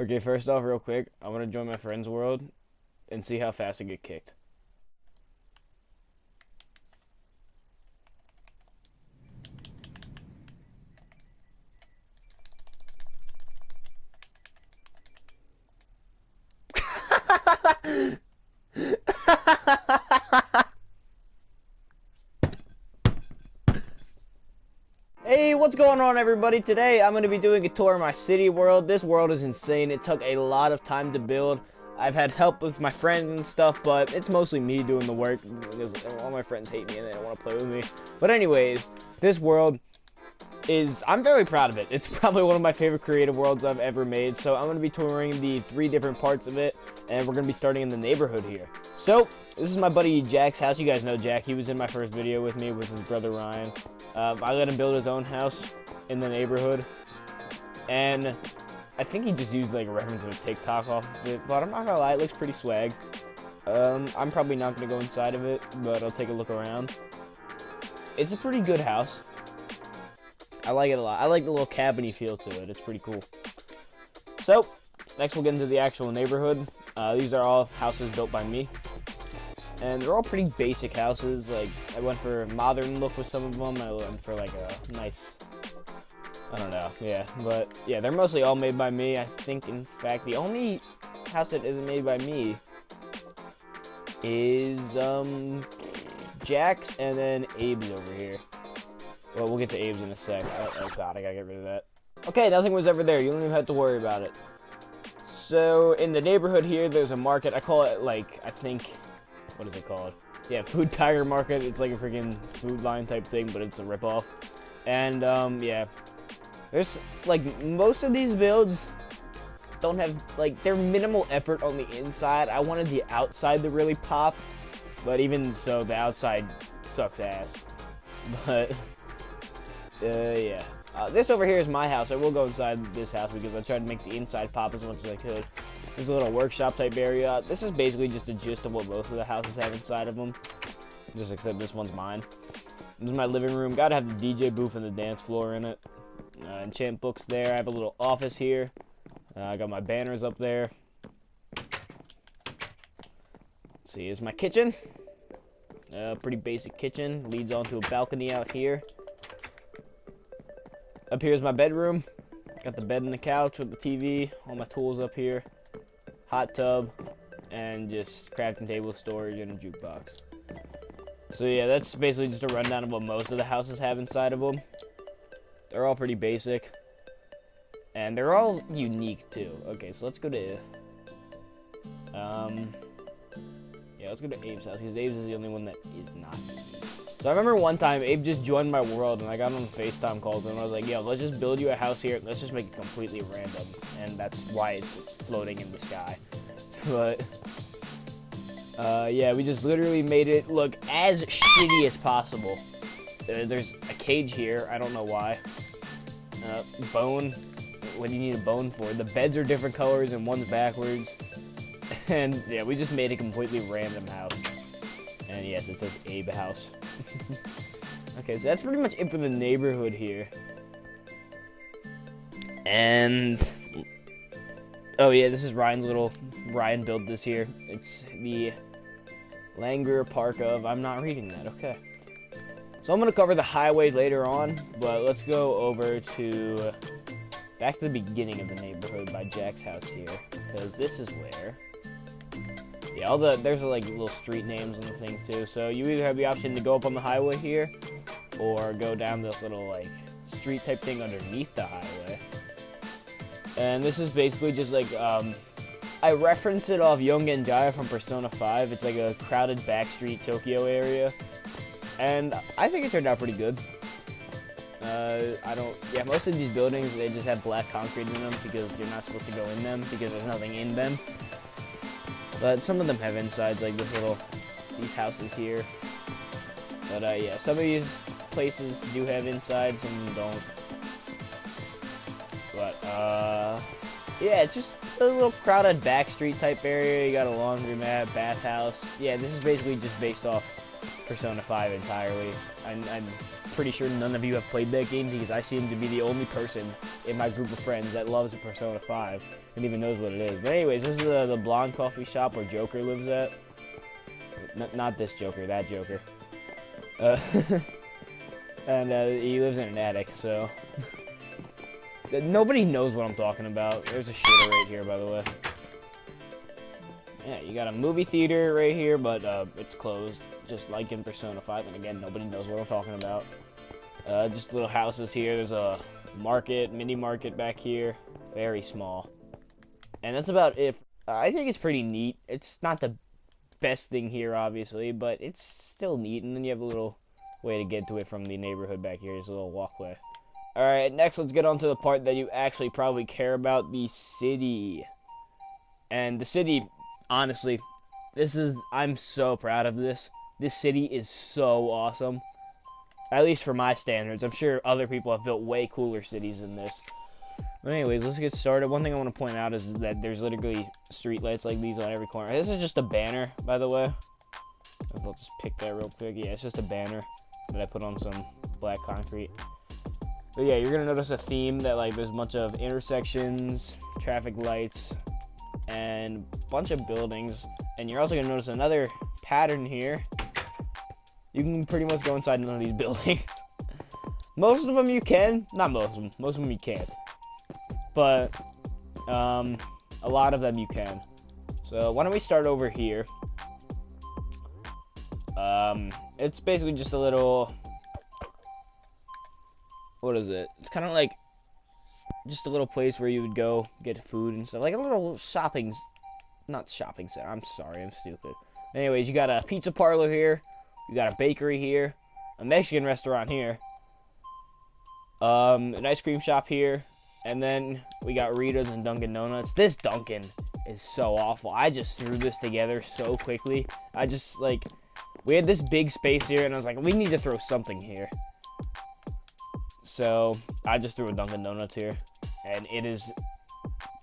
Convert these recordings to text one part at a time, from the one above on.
Okay, first off, real quick, I want to join my friend's world and see how fast I get kicked. Hey, what's going on, everybody? Today I'm going to be doing a tour of my city world. This world is insane. It took a lot of time to build. I've had help with my friends and stuff, but it's mostly me doing the work because all my friends hate me and they don't want to play with me. But anyways, this world I'm very proud of it. It's probably one of my favorite creative worlds I've ever made. So I'm going to be touring the 3 different parts of it, and we're going to be starting in the neighborhood here. So this is my buddy Jack's house. You guys know Jack. He was in my first video with me with his brother Ryan. I let him build his own house in the neighborhood, and I think he just used like a reference of a TikTok off of it, but I'm not gonna lie, it looks pretty swag. I'm probably not gonna go inside of it, but I'll take a look around. It's a pretty good house. I like it a lot. I like the little cabiny feel to it. It's pretty cool. So next we'll get into the actual neighborhood. These are all houses built by me, and they're all pretty basic houses. Like, I went for a modern look with some of them. I went for like a nice, I don't know, yeah. But yeah, they're mostly all made by me. I think, in fact, the only house that isn't made by me is Jack's, and then Abe's over here. Well, we'll get to Abe's in a sec. Oh god, I gotta get rid of that. Okay, nothing was ever there. You don't even have to worry about it. So in the neighborhood here, there's a market. I call it, like, I think, what is it called? Yeah, Food Tiger Market. It's like a freaking food line type thing, but it's a ripoff. And yeah, there's like most of these builds don't have, like, they're minimal effort on the inside. I wanted the outside to really pop, but even so, the outside sucks ass. But yeah. This over here is my house. I will go inside this house because I tried to make the inside pop as much as I could. There's a little workshop type area. This is basically just a gist of what most of the houses have inside of them. Just except this one's mine. This is my living room. Gotta have the DJ booth and the dance floor in it. Enchant books there. I have a little office here. I got my banners up there. Let's see, here's my kitchen. Pretty basic kitchen. Leads onto a balcony out here. Up here is my bedroom. Got the bed and the couch with the TV. All my tools up here. Hot tub. And just crafting table, storage, and a jukebox. So yeah, that's basically just a rundown of what most of the houses have inside of them. They're all pretty basic. And they're all unique too. Okay, so let's go to yeah, let's go to Abe's house, because Abe's is the only one that is not unique. So I remember one time Abe just joined my world, and I got on FaceTime calls, and I was like, yo, let's just build you a house here. Let's just make it completely random. And that's why it's just floating in the sky. But yeah, we just literally made it look as shitty as possible. There's a cage here. I don't know why. Bone. What do you need a bone for? The beds are different colors, and one's backwards. And yeah, we just made a completely random house. And yes, it says Abe House. Okay, so that's pretty much it for the neighborhood here. And oh yeah, this is Ryan built this here. It's the Langer Park of, I'm not reading that, okay. So I'm gonna cover the highway later on, but let's go over to back to the beginning of the neighborhood by Jack's house here, because this is where, yeah, there's like little street names and the things too. So you either have the option to go up on the highway here, or go down this little like street type thing underneath the highway. And this is basically just like I referenced it off Yongen Jaya from Persona 5. It's like a crowded backstreet Tokyo area, and I think it turned out pretty good. Yeah, most of these buildings, they just have black concrete in them because you're not supposed to go in them because there's nothing in them. But some of them have insides, like these houses here. But yeah, some of these places do have insides, some don't. But yeah, it's just a little crowded backstreet type area. You got a laundromat, bathhouse. Yeah, this is basically just based off Persona 5 entirely. pretty sure none of you have played that game because I seem to be the only person in my group of friends that loves Persona 5 and even knows what it is. But anyways, this is the blonde coffee shop where Joker lives at. Not this Joker, that Joker. And he lives in an attic, so... Nobody knows what I'm talking about. There's a shitter right here, by the way. Yeah, you got a movie theater right here, but it's closed, just like in Persona 5. And again, nobody knows what I'm talking about. Just little houses here. There's a market, mini market back here. Very small. And that's about it. I think it's pretty neat. It's not the best thing here, obviously, but it's still neat. And then you have a little way to get to it from the neighborhood back here. There's a little walkway. Alright, next let's get on to the part that you actually probably care about, the city. And the city, honestly, I'm so proud of this. This city is so awesome. At least for my standards. I'm sure other people have built way cooler cities than this. But anyways, let's get started. One thing I want to point out is that there's literally street lights like these on every corner. This is just a banner, by the way. I'll just pick that real quick. Yeah, it's just a banner that I put on some black concrete. But yeah, you're gonna notice a theme that like there's a bunch of intersections, traffic lights, and a bunch of buildings. And you're also gonna notice another pattern here. You can pretty much go inside none of these buildings. Most of them you can, not most of them. Most of them you can't. But a lot of them you can. So why don't we start over here? It's basically just a little. What is it? It's kind of like just a little place where you would go get food and stuff. Like a little shopping, not shopping center. I'm sorry, I'm stupid. Anyways, you got a pizza parlor here. You got a bakery here. A Mexican restaurant here. An ice cream shop here. And then we got Rita's and Dunkin' Donuts. This Dunkin' is so awful. I just threw this together so quickly. We had this big space here and I was like, we need to throw something here. So, I just threw a Dunkin' Donuts here, and it is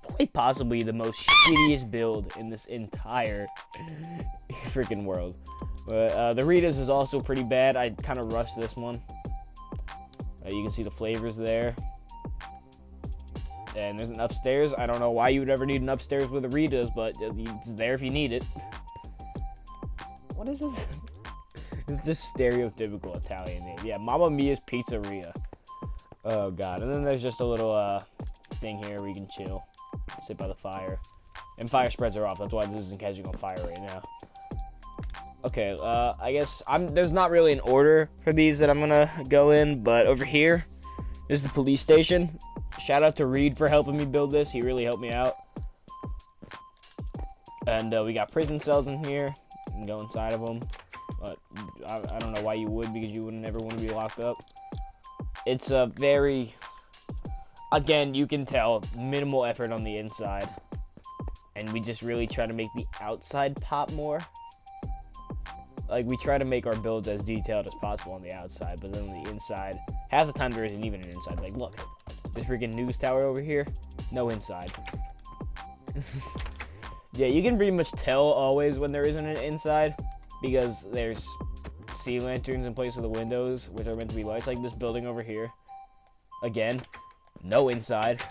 quite possibly the most shittiest build in this entire freaking world. But the Rita's is also pretty bad. I kind of rushed this one. You can see the flavors there. And there's an upstairs. I don't know why you would ever need an upstairs with a Rita's, but it's there if you need it. What is this? It's just stereotypical Italian name. Yeah, Mamma Mia's Pizzeria. Oh god, and then there's just a little thing here where you can chill, sit by the fire, and fire spreads are off. That's why this isn't catching on fire right now. Okay, I guess there's not really an order for these that I'm gonna go in, but over here, this is the police station. Shout out to Reed for helping me build this. He really helped me out. And we got prison cells in here. You can go inside of them, but I don't know why you would, because you wouldn't ever want to be locked up. It's a very, again, you can tell, minimal effort on the inside. And we just really try to make the outside pop more. Like, we try to make our builds as detailed as possible on the outside, but then on the inside, half the time there isn't even an inside. Like, look, this freaking news tower over here, no inside. Yeah, you can pretty much tell always when there isn't an inside, because there's sea lanterns in place of the windows, which are meant to be lights. Like this building over here, again, no inside.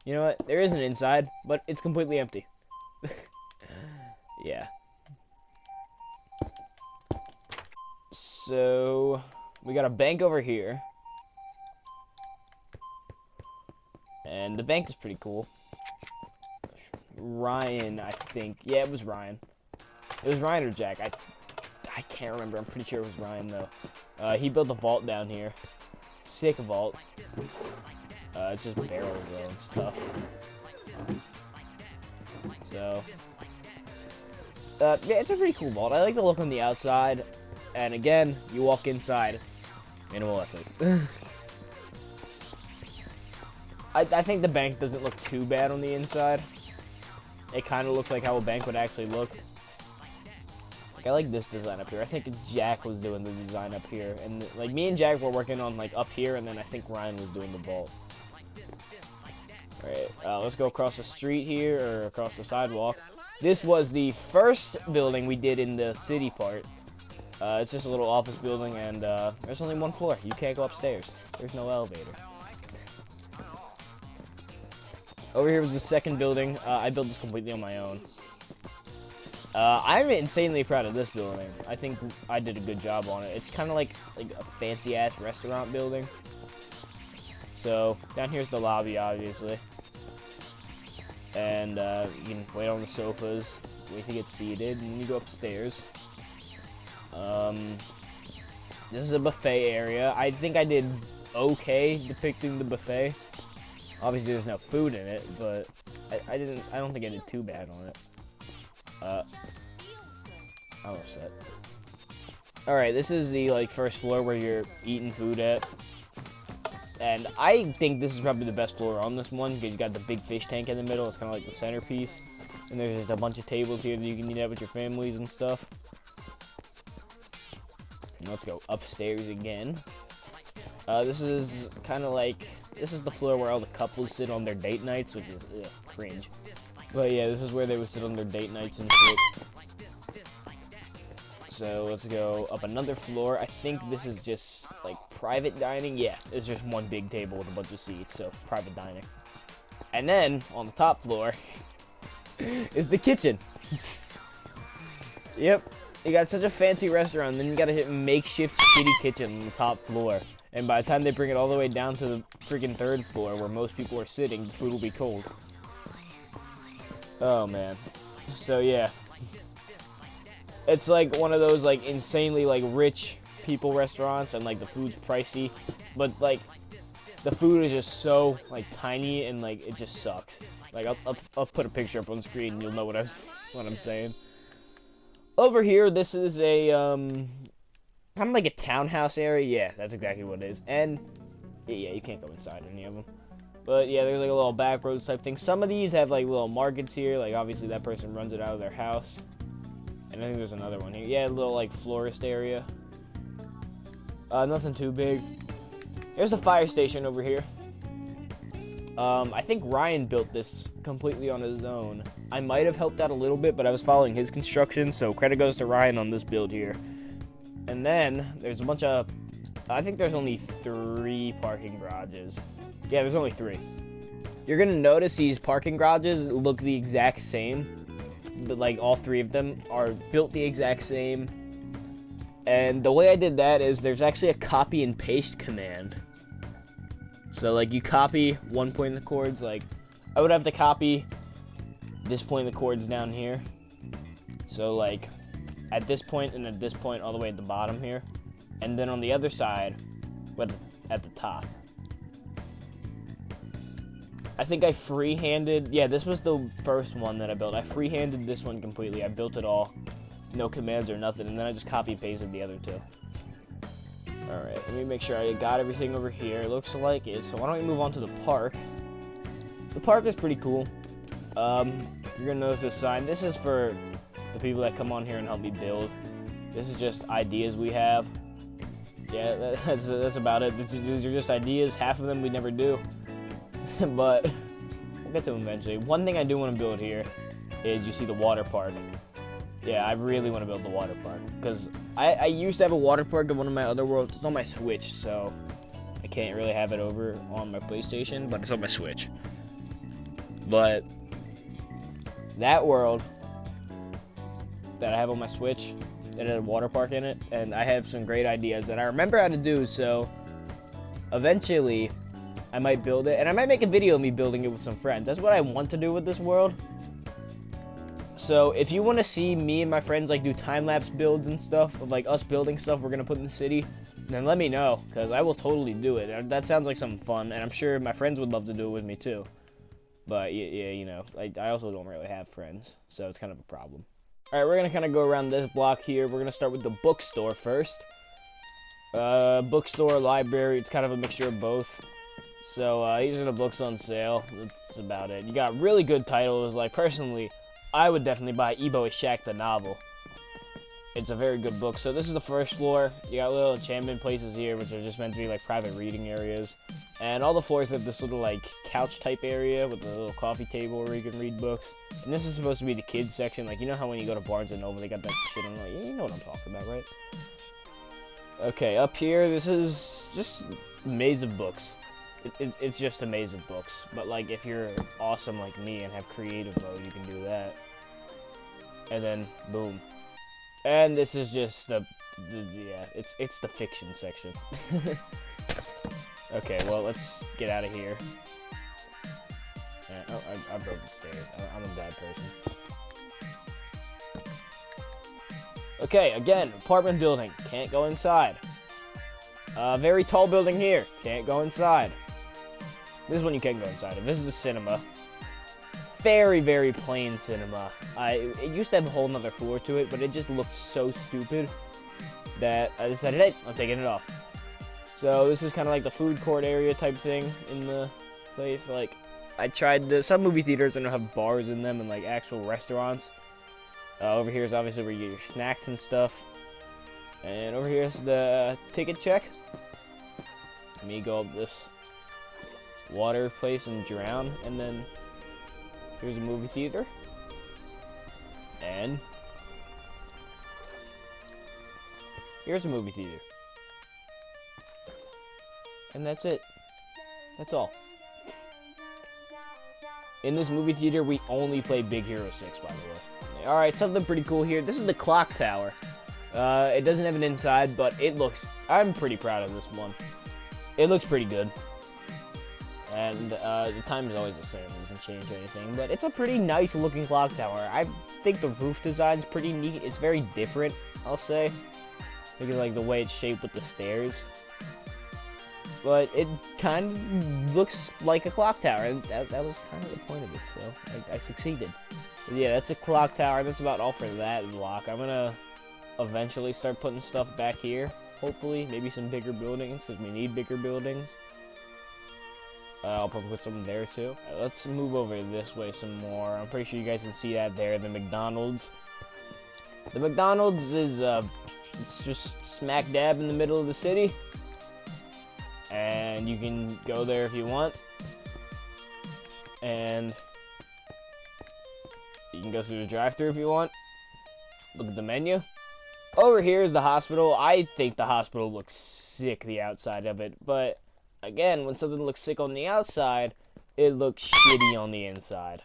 You know what, there is an inside, but it's completely empty. Yeah. So we got a bank over here, and the bank is pretty cool. Ryan, I think, yeah, it was Ryan. It was Ryan or Jack, I can't remember. I'm pretty sure it was Ryan, though. He built a vault down here. Sick vault. It's just barrels, though, and stuff. So, yeah, it's a pretty cool vault. I like the look on the outside. And again, you walk inside. Minimal effort. I think the bank doesn't look too bad on the inside. It kind of looks like how a bank would actually look. I like this design up here. I think Jack was doing the design up here, and like me and Jack were working on like up here, and then I think Ryan was doing the vault. All right, let's go across the street here, or across the sidewalk. This was the first building we did in the city part. It's just a little office building, and there's only one floor. You can't go upstairs. There's no elevator. Over here was the second building. I built this completely on my own. I'm insanely proud of this building. I think I did a good job on it. It's kind of like a fancy-ass restaurant building. So, down here's the lobby, obviously. And you can wait on the sofas, wait to get seated, and then you go upstairs. This is a buffet area. I think I did okay depicting the buffet. Obviously, there's no food in it, but I don't think I did too bad on it. I'm upset. Alright, this is the, like, first floor where you're eating food at. And I think this is probably the best floor on this one, because you got the big fish tank in the middle. It's kind of like the centerpiece. And there's just a bunch of tables here that you can eat at with your families and stuff. And let's go upstairs again. This is kind of like, this is the floor where all the couples sit on their date nights, which is cringe. But yeah, this is where they would sit on their date nights and shit. So let's go up another floor. I think this is just like private dining. Yeah, it's just one big table with a bunch of seats, so private dining. And then on the top floor is the kitchen. Yep, you got such a fancy restaurant, then you gotta hit makeshift shitty kitchen on the top floor. And by the time they bring it all the way down to the freaking third floor where most people are sitting, the food will be cold. Oh man. So yeah. It's like one of those like insanely like rich people restaurants, and like the food's pricey, but like the food is just so like tiny and like it just sucks. Like I'll put a picture up on the screen and you'll know what I'm saying. Over here, this is a kind of like a townhouse area. Yeah, that's exactly what it is. And yeah, you can't go inside any of them. But yeah, there's like a little back roads type thing. Some of these have like little markets here. Like obviously that person runs it out of their house. And I think there's another one here. Yeah, a little like florist area. Nothing too big. There's a fire station over here. I think Ryan built this completely on his own. I might have helped out a little bit, but I was following his construction, so credit goes to Ryan on this build here. And then there's a bunch of, I think there's only 3 parking garages. Yeah, there's only 3. You're gonna notice these parking garages look the exact same. Like all 3 of them are built the exact same. And the way I did that is there's actually a copy and paste command. So like you copy one point in the chords, like I would have to copy this point in the chords down here. So like at this point and at this point all the way at the bottom here. And then on the other side, but at the top. I think I freehanded, yeah, this was the first one that I built. I freehanded this one completely. I built it all, no commands or nothing, and then I just copy and pasted the other 2. Alright, let me make sure I got everything over here. It looks like it, so why don't we move on to the park. The park is pretty cool. You're gonna notice this sign. This is for the people that come on here and help me build. This is just ideas we have. Yeah, that's about it. These are just ideas. Half of them we never do. But we'll get to them eventually. One thing I do want to build here is, you see the water park. Yeah, I really want to build the water park, because I used to have a water park in one of my other worlds. It's on my Switch, so I can't really have it over on my PlayStation, but it's on my Switch. But that world that I have on my Switch, it had a water park in it, and I have some great ideas that I remember how to do, so eventually I might build it, and I might make a video of me building it with some friends. That's what I want to do with this world. So if you want to see me and my friends like do time-lapse builds and stuff of like us building stuff we're gonna put in the city, then let me know, because I will totally do it. That sounds like something fun, and I'm sure my friends would love to do it with me too. But yeah, you know, I also don't really have friends, so it's kind of a problem. Alright, we're gonna kind of go around this block here. We're gonna start with the bookstore first. Bookstore, library, it's kind of a mixture of both. So these are the books on sale. That's about it. You got really good titles. Like personally, I would definitely buy Ebo Ishak the novel. It's a very good book. So this is the first floor. You got little enchantment places here, which are just meant to be like private reading areas. And all the floors have this little like couch type area with a little coffee table where you can read books. And this is supposed to be the kids section. Like, you know how when you go to Barnes and Noble they got that shit on, like, you know what I'm talking about, right? Okay, up here, this is just a maze of books. It's just a maze of books. But like, if you're awesome like me and have creative mode, you can do that. And then boom. And this is just yeah, it's the fiction section. Okay, well, let's get out of here. Oh, I broke the stairs. I'm a bad person. Okay, again, apartment building. Can't go inside. Very tall building here. Can't go inside. This one you can go inside of. This is a cinema. Very, very plain cinema. It used to have a whole nother floor to it, but it just looked so stupid that I decided, hey, I'm taking it off. So this is kind of like the food court area type thing in the place. Like, I tried some movie theaters and have bars in them and like actual restaurants. Over here is obviously where you get your snacks and stuff. And over here is the ticket check. Let me go up this water place and drown. And then here's a movie theater. And here's a movie theater. And that's it. That's all. In this movie theater, we only play Big Hero 6, by the way. Alright, something pretty cool here. This is the clock tower. It doesn't have an inside, but it looks... I'm pretty proud of this one. It looks pretty good. And the time is always the same. It doesn't change anything. But it's a pretty nice looking clock tower. I think the roof design's pretty neat. It's very different, I'll say. Because like the way it's shaped with the stairs. But it kind of looks like a clock tower, and that was kind of the point of it, so I succeeded. But yeah, that's a clock tower. That's about all for that block. I'm gonna eventually start putting stuff back here, hopefully. Maybe some bigger buildings, because we need bigger buildings. I'll probably put some there, too. Let's move over this way some more. I'm pretty sure you guys can see that there, the McDonald's. The McDonald's is, it's just smack dab in the middle of the city. And you can go there if you want. And you can go through the drive-thru if you want. Look at the menu. Over here is the hospital. I think the hospital looks sick, the outside of it. But, again, when something looks sick on the outside, it looks shitty on the inside.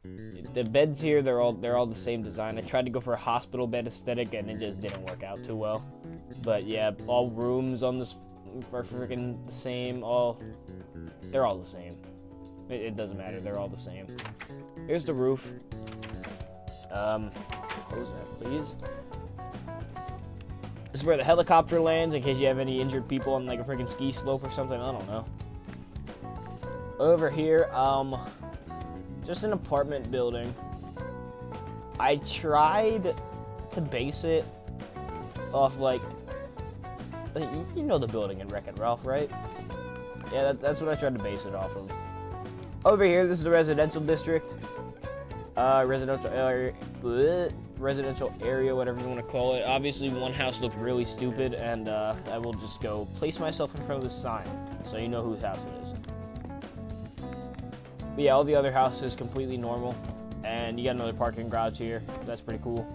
The beds here, they're all the same design. I tried to go for a hospital bed aesthetic, and it just didn't work out too well. But, yeah, all rooms on this are freaking the same. They're all the same. It doesn't matter. They're all the same. Here's the roof. Close that, please. This is where the helicopter lands in case you have any injured people on like a freaking ski slope or something. I don't know. Over here, just an apartment building. I tried to base it off like, you know, the building in Wreck-It Ralph, right? Yeah, that's what I tried to base it off of. Over here, this is the residential district. Residential area, whatever you want to call it. Obviously, one house looked really stupid, and I will just go place myself in front of this sign, so you know whose house it is. But yeah, all the other houses completely normal, and you got another parking garage here. That's pretty cool.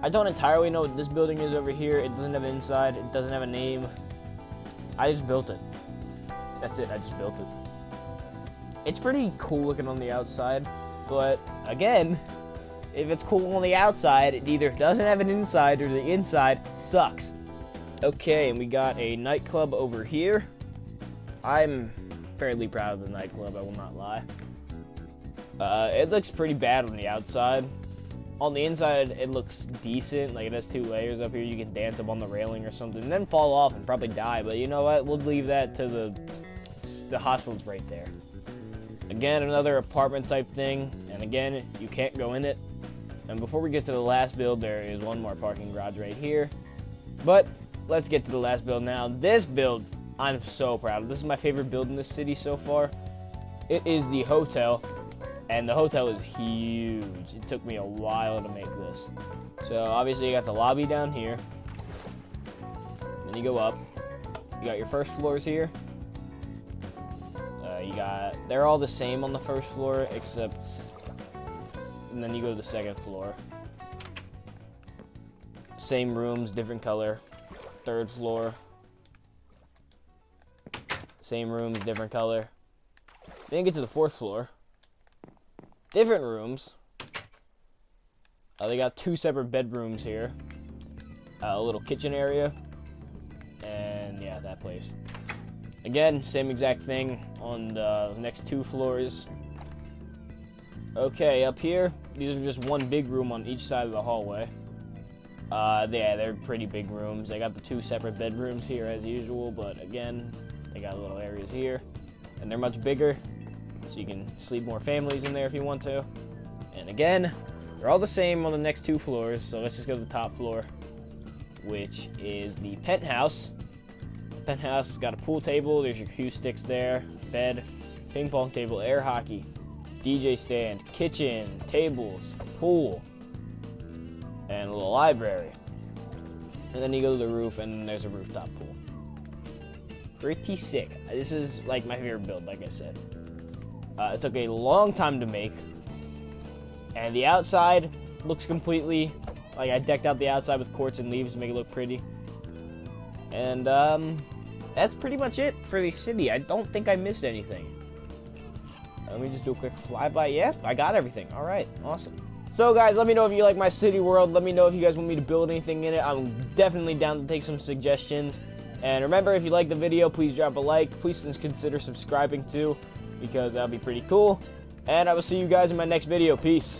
I don't entirely know what this building is over here. It doesn't have an inside. It doesn't have a name. I just built it. That's it. I just built it. It's pretty cool looking on the outside, but again, if it's cool on the outside, it either doesn't have an inside or the inside sucks. Okay, and we got a nightclub over here. I'm fairly proud of the nightclub, I will not lie. It looks pretty bad on the outside. On the inside, it looks decent. Like, it has 2 layers up here. You can dance up on the railing or something, and then fall off and probably die. But you know what? We'll leave that to the hospital's right there. Again, another apartment type thing. And again, you can't go in it. And before we get to the last build, there is one more parking garage right here. But let's get to the last build now. This build, I'm so proud of. This is my favorite build in this city so far. It is the hotel. And the hotel is huge. It took me a while to make this. So obviously you got the lobby down here. Then you go up. You got your first floors here. they're all the same on the first floor, except, and then you go to the second floor. Same rooms, different color. Third floor. Same rooms, different color. Then you get to the fourth floor. Different rooms. They got 2 separate bedrooms here. A little kitchen area. And yeah, that place. Again, same exact thing on the next 2 floors. Okay, up here, these are just one big room on each side of the hallway. Yeah, they're pretty big rooms. They got the 2 separate bedrooms here as usual, but again, they got little areas here. And they're much bigger, so you can sleep more families in there if you want to. And again, they're all the same on the next 2 floors, so let's just go to the top floor, which is the penthouse. Penthouse has got a pool table, there's your cue sticks there, bed, ping pong table, air hockey, DJ stand, kitchen, tables, pool, and a little library. And then you go to the roof, and there's a rooftop pool. Pretty sick. This is like my favorite build, like I said. It took a long time to make, and the outside looks completely, like I decked out the outside with quartz and leaves to make it look pretty. And that's pretty much it for the city. I don't think I missed anything. Let me just do a quick flyby. Yeah, I got everything. All right, awesome. So guys, let me know if you like my city world. Let me know if you guys want me to build anything in it. I'm definitely down to take some suggestions. And remember, if you like the video, please drop a like. Please consider subscribing too, because that'll be pretty cool. And I will see you guys in my next video. Peace.